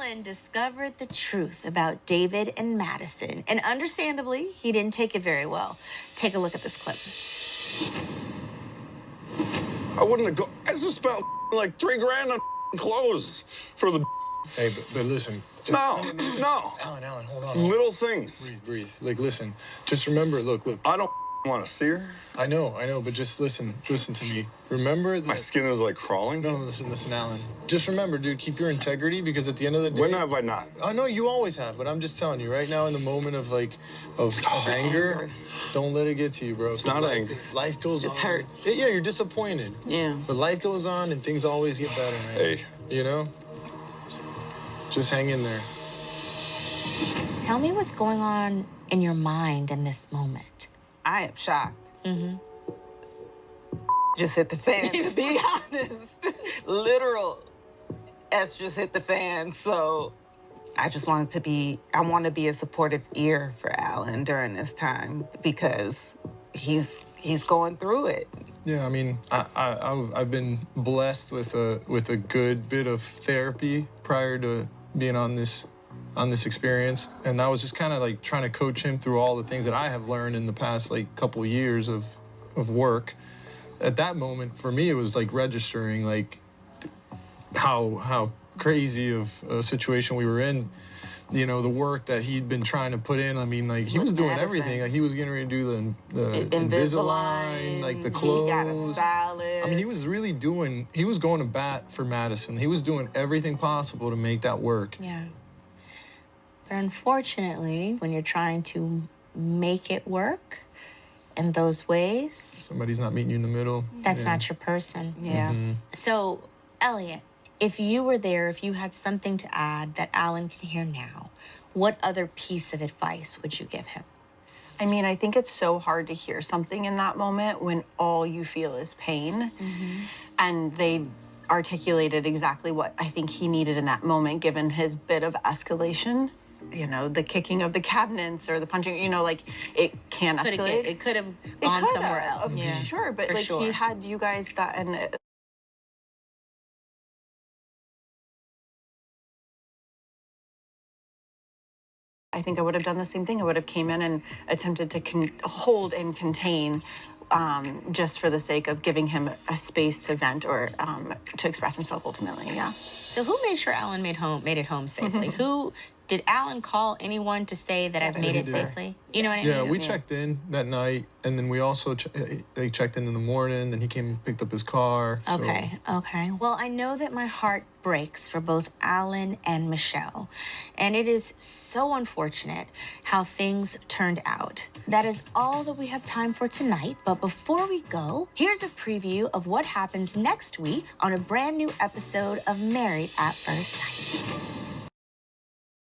Alan discovered the truth about David and Madison, and understandably, he didn't take it very well. Take a look at this clip. I wouldn't have I just spent like $3 grand on clothes for the. Hey, but listen. No. Alan, hold on. Little things. Breathe. Like, listen. Just remember, look. I don't want to see her. I know, but just listen to me. Remember that... My skin is like crawling? No, listen, Alan. Just remember, dude, keep your integrity, because at the end of the day... When have I not? I know you always have, but I'm just telling you, right now in the moment of, of anger, don't let it get to you, bro. It's not anger. Life goes on. It's hurt. Yeah, you're disappointed. Yeah. But life goes on and things always get better, man. Hey. You know? Just hang in there. Tell me what's going on in your mind in this moment. I am shocked. Just hit the fan, to be honest. Literal S just hit the fan. So I just wanted to be, I want to be a supportive ear for Alan during this time, because he's going through it. Yeah, I mean, I've been blessed with a good bit of therapy prior to being on this experience, and that was just kind of like trying to coach him through all the things that I have learned in the past couple of years of work. At that moment, for me, it was like registering how crazy of a situation we were in. You know, the work that he'd been trying to put in. I mean, he was doing everything. Like, he was getting ready to do the Invisalign, like the clothes. He got a stylist. I mean, he was going to bat for Madison. He was doing everything possible to make that work. Yeah. But unfortunately, when you're trying to make it work in those ways... Somebody's not meeting you in the middle. That's not your person. Yeah. So, Elliot, if you were there, if you had something to add that Alan can hear now, what other piece of advice would you give him? I mean, I think it's so hard to hear something in that moment when all you feel is pain. And they articulated exactly what I think he needed in that moment, given his bit of escalation. You know, the kicking of the cabinets or the punching, you know, like, it can escalate. It could have gone somewhere else. Yeah. Sure, but he had you guys that, and I think I would have done the same thing. I would have came in and attempted to hold and contain, just for the sake of giving him a space to vent or to express himself ultimately, yeah. So who made sure Alan made it home safely? Did Alan call anyone to say that I've made it safely? You know what I mean? Yeah, we checked in that night, and then we also they checked in the morning, then he came and picked up his car. So. Okay. Well, I know that my heart breaks for both Alan and Michelle, and it is so unfortunate how things turned out. That is all that we have time for tonight, but before we go, here's a preview of what happens next week on a brand new episode of Married at First Sight.